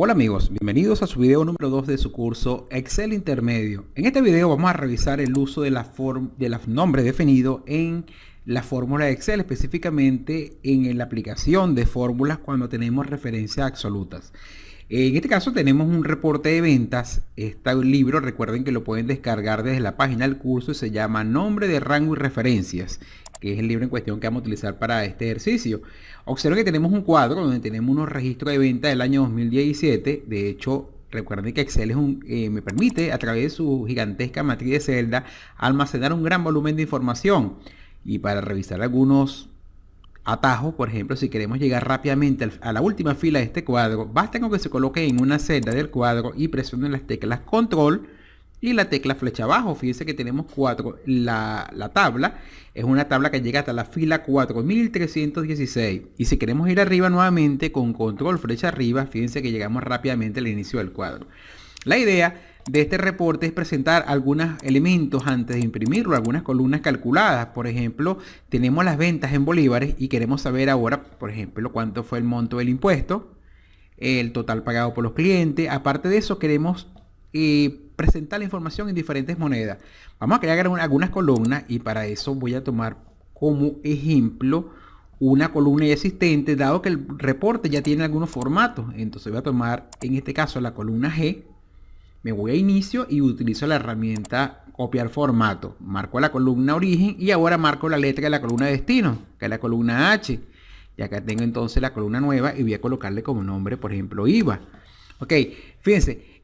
Hola amigos, bienvenidos a su video número 2 de su curso Excel Intermedio. En este video vamos a revisar el uso de los nombres definidos en la fórmula de Excel, específicamente en la aplicación de fórmulas cuando tenemos referencias absolutas. En este caso tenemos un reporte de ventas. Este libro, recuerden que lo pueden descargar desde la página del curso y se llama Nombre de rango y referencias, que es el libro en cuestión que vamos a utilizar para este ejercicio. Observen que tenemos un cuadro donde tenemos unos registros de venta del año 2017. De hecho, recuerden que Excel me permite, a través de su gigantesca matriz de celda, almacenar un gran volumen de información. Y para revisar algunos atajos, por ejemplo, si queremos llegar rápidamente a la última fila de este cuadro, basta con que se coloque en una celda del cuadro y presionen las teclas Control y la tecla flecha abajo. Fíjense que tenemos la tabla es una tabla que llega hasta la fila 4316, y si queremos ir arriba nuevamente con Control flecha arriba, fíjense que llegamos rápidamente al inicio del cuadro. La idea de este reporte es presentar algunos elementos antes de imprimirlo, algunas columnas calculadas. Por ejemplo, tenemos las ventas en bolívares y queremos saber ahora, por ejemplo, cuánto fue el monto del impuesto, el total pagado por los clientes. Aparte de eso, queremos presentar la información en diferentes monedas. Vamos a crear algunas columnas y para eso voy a tomar como ejemplo una columna ya existente, dado que el reporte ya tiene algunos formatos. Entonces voy a tomar en este caso la columna G. Me voy a inicio y utilizo la herramienta copiar formato. Marco la columna origen y ahora marco la letra de la columna destino, que es la columna H. Y acá tengo entonces la columna nueva y voy a colocarle como nombre, por ejemplo, IVA. Ok, fíjense,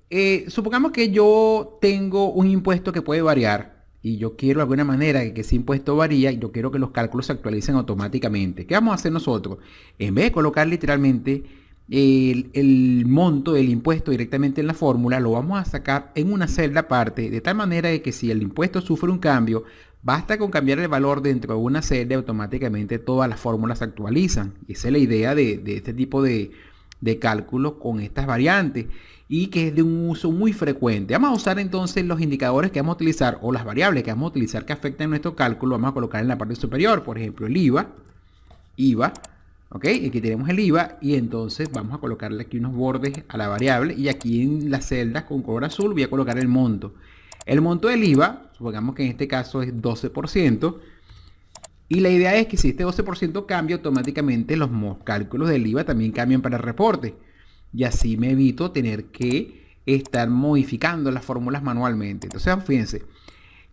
supongamos que yo tengo un impuesto que puede variar y yo quiero de alguna manera que ese impuesto varía y yo quiero que los cálculos se actualicen automáticamente. ¿Qué vamos a hacer nosotros? En vez de colocar literalmente el monto del impuesto directamente en la fórmula, lo vamos a sacar en una celda aparte, de tal manera de que si el impuesto sufre un cambio, basta con cambiar el valor dentro de una celda y automáticamente todas las fórmulas se actualizan. Y esa es la idea de este tipo de cálculos con estas variantes, y que es de un uso muy frecuente. Vamos a usar entonces los indicadores que vamos a utilizar o las variables que vamos a utilizar que afectan nuestro cálculo. Vamos a colocar en la parte superior, por ejemplo, el IVA. Ok, aquí tenemos el IVA y entonces vamos a colocarle aquí unos bordes a la variable, y aquí en las celdas con color azul voy a colocar el monto. El monto del IVA, supongamos que en este caso es 12%, y la idea es que si este 12% cambia, automáticamente los cálculos del IVA también cambian para el reporte, y así me evito tener que estar modificando las fórmulas manualmente. Entonces, fíjense.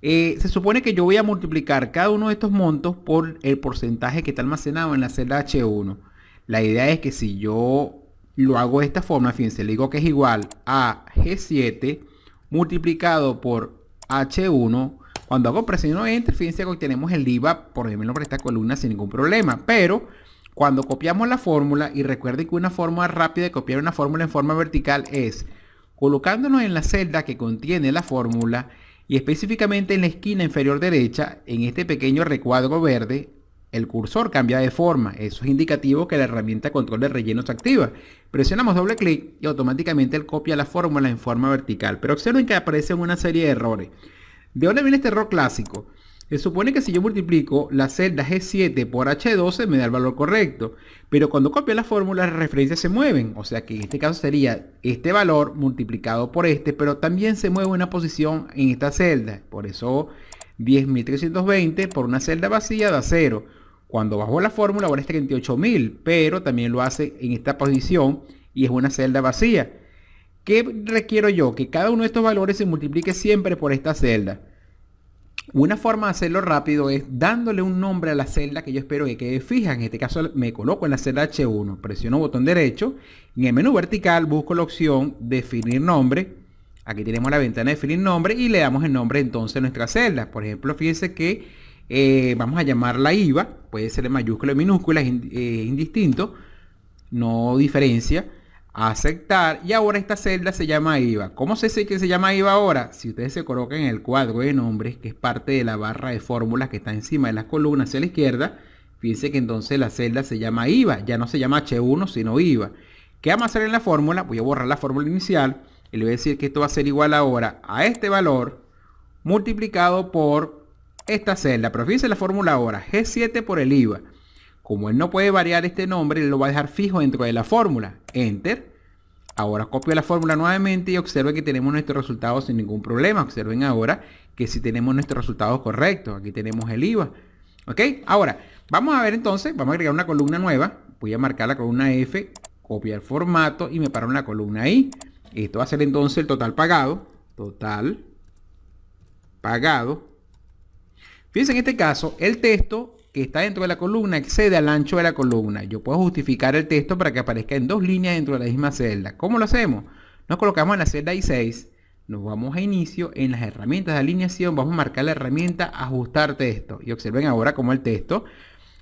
Se supone que yo voy a multiplicar cada uno de estos montos por el porcentaje que está almacenado en la celda H1. La idea es que si yo lo hago de esta forma, fíjense, le digo que es igual a G7 multiplicado por H1. Cuando hago presiono Enter, fíjense que obtenemos el IVA, por ejemplo, para esta columna sin ningún problema. Pero cuando copiamos la fórmula, y recuerden que una forma rápida de copiar una fórmula en forma vertical es colocándonos en la celda que contiene la fórmula, y específicamente en la esquina inferior derecha, en este pequeño recuadro verde, el cursor cambia de forma. Eso es indicativo que la herramienta control de relleno se activa. Presionamos doble clic y automáticamente él copia la fórmula en forma vertical. Pero observen que aparecen una serie de errores. ¿De dónde viene este error clásico? Se supone que si yo multiplico la celda G7 por H12 me da el valor correcto, pero cuando copio la fórmula las referencias se mueven, o sea que en este caso sería este valor multiplicado por este, pero también se mueve una posición en esta celda. Por eso 10.320 por una celda vacía da 0. Cuando bajo la fórmula ahora es 38.000, pero también lo hace en esta posición y es una celda vacía. ¿Qué requiero yo? Que cada uno de estos valores se multiplique siempre por esta celda. Una forma de hacerlo rápido es dándole un nombre a la celda que yo espero que quede fija. En este caso me coloco en la celda H1, presiono botón derecho, en el menú vertical busco la opción definir nombre. Aquí tenemos la ventana de definir nombre y le damos el nombre entonces a nuestra celda. Por ejemplo, fíjense que vamos a llamarla IVA, puede ser en mayúscula o minúscula, es indistinto, no diferencia. Aceptar, y ahora esta celda se llama IVA. ¿Cómo se dice que se llama IVA ahora? Si ustedes se colocan en el cuadro de nombres, que es parte de la barra de fórmulas que está encima de las columnas hacia la izquierda, fíjense que entonces la celda se llama IVA, ya no se llama H1 sino IVA. ¿Qué vamos a hacer en la fórmula? Voy a borrar la fórmula inicial y le voy a decir que esto va a ser igual ahora a este valor multiplicado por esta celda. Pero fíjense la fórmula ahora, G7 por el IVA. Como él no puede variar este nombre, él lo va a dejar fijo dentro de la fórmula. Enter. Ahora copio la fórmula nuevamente y observen que tenemos nuestros resultados sin ningún problema. Observen ahora que si tenemos nuestros resultados correctos. Aquí tenemos el IVA. ¿Ok? Ahora, vamos a ver entonces, vamos a agregar una columna nueva. Voy a marcar la columna F, copiar formato y me paro en la columna I. Esto va a ser entonces el total pagado. Total pagado. Fíjense en este caso, el texto que está dentro de la columna excede al ancho de la columna. Yo puedo justificar el texto para que aparezca en 2 líneas dentro de la misma celda. ¿Cómo lo hacemos? Nos colocamos en la celda I6, nos vamos a inicio, en las herramientas de alineación vamos a marcar la herramienta ajustar texto. Y observen ahora cómo el texto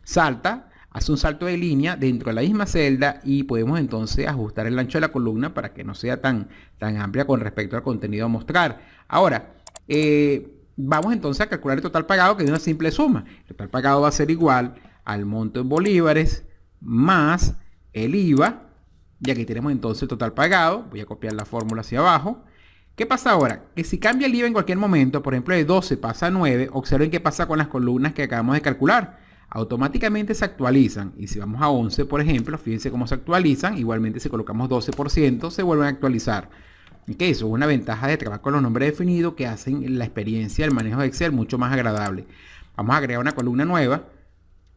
salta, hace un salto de línea dentro de la misma celda y podemos entonces ajustar el ancho de la columna para que no sea tan amplia con respecto al contenido a mostrar. Ahora, vamos entonces a calcular el total pagado, que es una simple suma. El total pagado va a ser igual al monto en bolívares más el IVA. Y aquí tenemos entonces el total pagado. Voy a copiar la fórmula hacia abajo. ¿Qué pasa ahora? Que si cambia el IVA en cualquier momento, por ejemplo de 12 pasa a 9, observen qué pasa con las columnas que acabamos de calcular. Automáticamente se actualizan. Y si vamos a 11, por ejemplo, fíjense cómo se actualizan. Igualmente si colocamos 12%, se vuelven a actualizar. Okay, eso es una ventaja de trabajar con los nombres definidos que hacen la experiencia del manejo de Excel mucho más agradable. Vamos a agregar una columna nueva.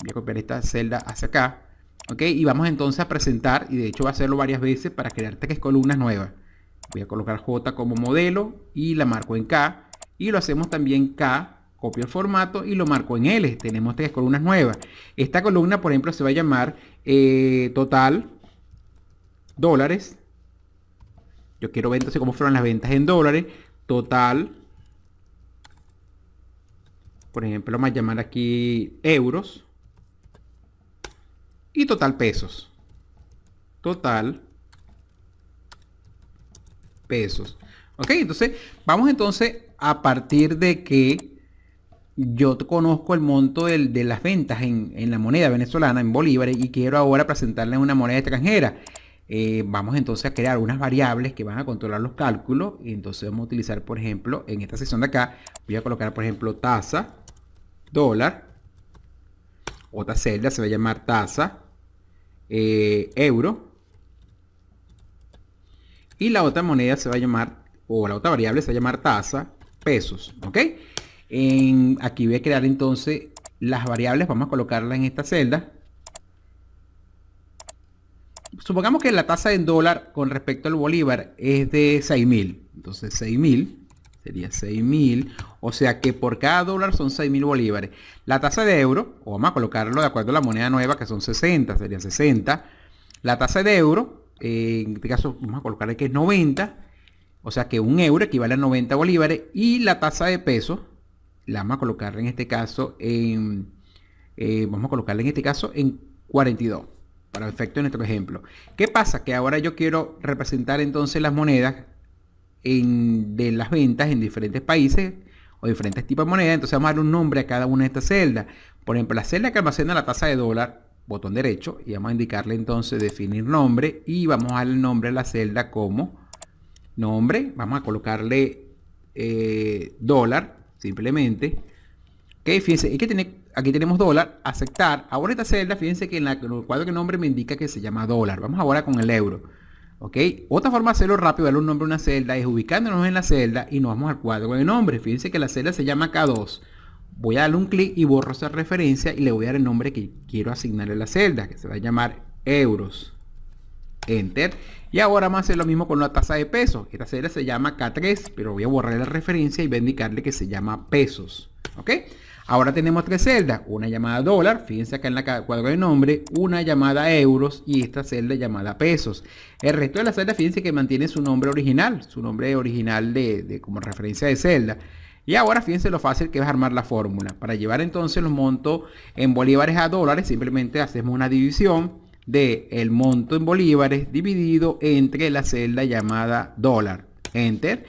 Voy a copiar esta celda hacia acá. Okay, y vamos entonces a presentar, y de hecho va a hacerlo varias veces para crear 3 columnas nuevas. Voy a colocar J como modelo y la marco en K. Y lo hacemos también K, copio el formato y lo marco en L. Tenemos 3 columnas nuevas. Esta columna, por ejemplo, se va a llamar total dólares. Yo quiero ver entonces cómo fueron las ventas en dólares. Total. Por ejemplo, vamos a llamar aquí euros. Y total pesos. Total pesos. Ok, entonces vamos entonces a partir de que yo conozco el monto de las ventas en la moneda venezolana, en bolívares, y quiero ahora presentarle una moneda extranjera. Vamos entonces a crear unas variables que van a controlar los cálculos y entonces vamos a utilizar, por ejemplo, en esta sección de acá, voy a colocar, por ejemplo, tasa, dólar, otra celda se va a llamar tasa, euro, y la otra moneda se va a llamar, o la otra variable se va a llamar tasa, pesos, ¿ok? Aquí voy a crear entonces las variables, vamos a colocarlas en esta celda. Supongamos que la tasa en dólar con respecto al bolívar es de 6.000. Entonces 6.000 sería 6.000. O sea que por cada dólar son 6.000 bolívares. La tasa de euro, o vamos a colocarlo de acuerdo a la moneda nueva que son 60, serían 60. La tasa de euro, en este caso vamos a colocarle que es 90. O sea que un euro equivale a 90 bolívares. Y la tasa de peso, la vamos a colocar en este caso en, vamos a colocarle en este caso en 42. Para efecto de nuestro ejemplo. ¿Qué pasa? Que ahora yo quiero representar entonces las monedas de las ventas en diferentes países o diferentes tipos de monedas. Entonces vamos a dar un nombre a cada una de estas celdas. Por ejemplo, la celda que almacena la tasa de dólar, botón derecho, y vamos a indicarle entonces definir nombre y vamos a darle el nombre a la celda como nombre. Vamos a colocarle dólar simplemente. Que fíjense, es que aquí tenemos dólar, aceptar. Ahora esta celda, fíjense que en el cuadro de nombre me indica que se llama dólar. Vamos ahora con el euro. ¿Ok? Otra forma de hacerlo rápido, darle un nombre a una celda, es ubicándonos en la celda y nos vamos al cuadro de nombre. Fíjense que la celda se llama K2. Voy a darle un clic y borro esa referencia y le voy a dar el nombre que quiero asignarle a la celda, que se va a llamar euros. Enter. Y ahora vamos a hacer lo mismo con la tasa de pesos. Esta celda se llama K3, pero voy a borrar la referencia y voy a indicarle que se llama pesos. ¿Ok? Ahora tenemos 3 celdas, una llamada dólar, fíjense acá en la cuadro de nombre, una llamada euros y esta celda llamada pesos. El resto de las celdas, fíjense que mantiene su nombre original de como referencia de celda. Y ahora fíjense lo fácil que es armar la fórmula. Para llevar entonces los montos en bolívares a dólares, simplemente hacemos una división de el monto en bolívares dividido entre la celda llamada dólar. Enter.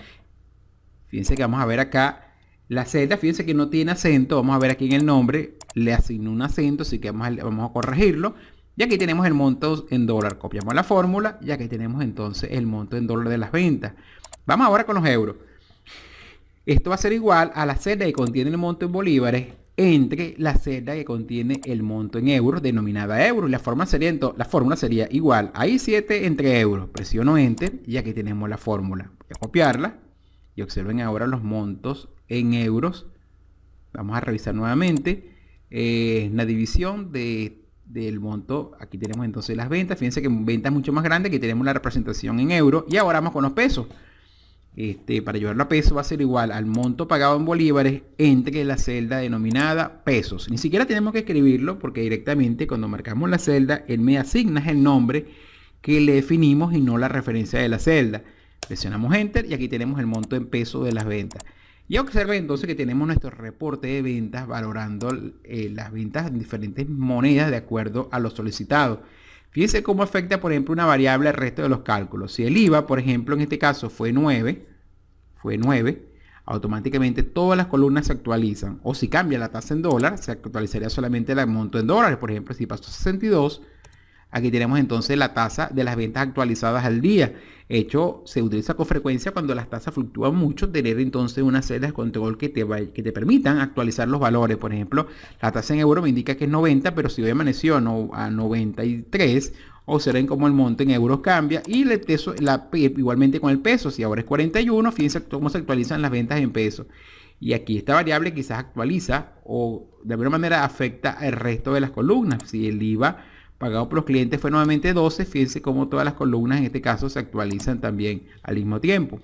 Fíjense que vamos a ver acá. La celda, fíjense que no tiene acento. Vamos a ver aquí en el nombre. Le asigno un acento, así que vamos a corregirlo. Y aquí tenemos el monto en dólar. Copiamos la fórmula y aquí tenemos entonces el monto en dólar de las ventas. Vamos ahora con los euros. Esto va a ser igual a la celda que contiene el monto en bolívares entre la celda que contiene el monto en euros denominada euros. La fórmula sería igual a I7 entre euros. Presiono Enter y aquí tenemos la fórmula. Voy a copiarla y observen ahora los montos en euros. Vamos a revisar nuevamente la división del monto. Aquí tenemos entonces las ventas. Fíjense que en ventas mucho más grande, aquí tenemos la representación en euros. Y ahora vamos con los pesos. Para llevarlo a peso va a ser igual al monto pagado en bolívares entre la celda denominada pesos. Ni siquiera tenemos que escribirlo porque directamente cuando marcamos la celda, él me asigna el nombre que le definimos y no la referencia de la celda. Presionamos Enter y aquí tenemos el monto en pesos de las ventas. Y observen entonces que tenemos nuestro reporte de ventas valorando las ventas en diferentes monedas de acuerdo a lo solicitado. Fíjense cómo afecta, por ejemplo, una variable al resto de los cálculos. Si el IVA, por ejemplo, en este caso fue 9, automáticamente todas las columnas se actualizan. O si cambia la tasa en dólar, se actualizaría solamente el monto en dólares. Por ejemplo, si pasó a 62, aquí tenemos entonces la tasa de las ventas actualizadas al día. Hecho, se utiliza con frecuencia cuando las tasas fluctúan mucho, tener entonces una celda de control que te permitan actualizar los valores. Por ejemplo, la tasa en euro me indica que es 90, pero si hoy amaneció a 93, observen cómo el monto en euros cambia y el peso, igualmente con el peso, si ahora es 41, fíjense cómo se actualizan las ventas en pesos. Y aquí esta variable quizás actualiza o de alguna manera afecta al resto de las columnas. Si el IVA pagado por los clientes fue nuevamente 12, fíjense cómo todas las columnas en este caso se actualizan también al mismo tiempo.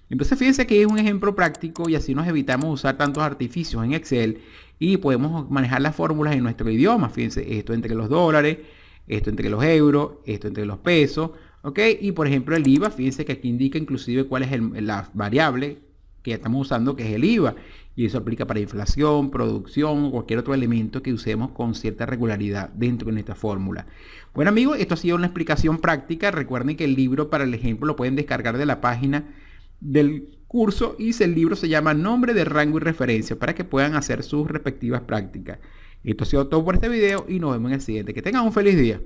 Entonces fíjense que es un ejemplo práctico y así nos evitamos usar tantos artificios en Excel y podemos manejar las fórmulas en nuestro idioma. Fíjense, esto entre los dólares, esto entre los euros, esto entre los pesos, ¿ok? Y por ejemplo el IVA, fíjense que aquí indica inclusive cuál es la variable que estamos usando, que es el IVA. Y eso aplica para inflación, producción o cualquier otro elemento que usemos con cierta regularidad dentro de nuestra fórmula. Bueno amigos, esto ha sido una explicación práctica. Recuerden que el libro para el ejemplo lo pueden descargar de la página del curso y el libro se llama Nombre de Rango y Referencia para que puedan hacer sus respectivas prácticas. Esto ha sido todo por este video y nos vemos en el siguiente. Que tengan un feliz día.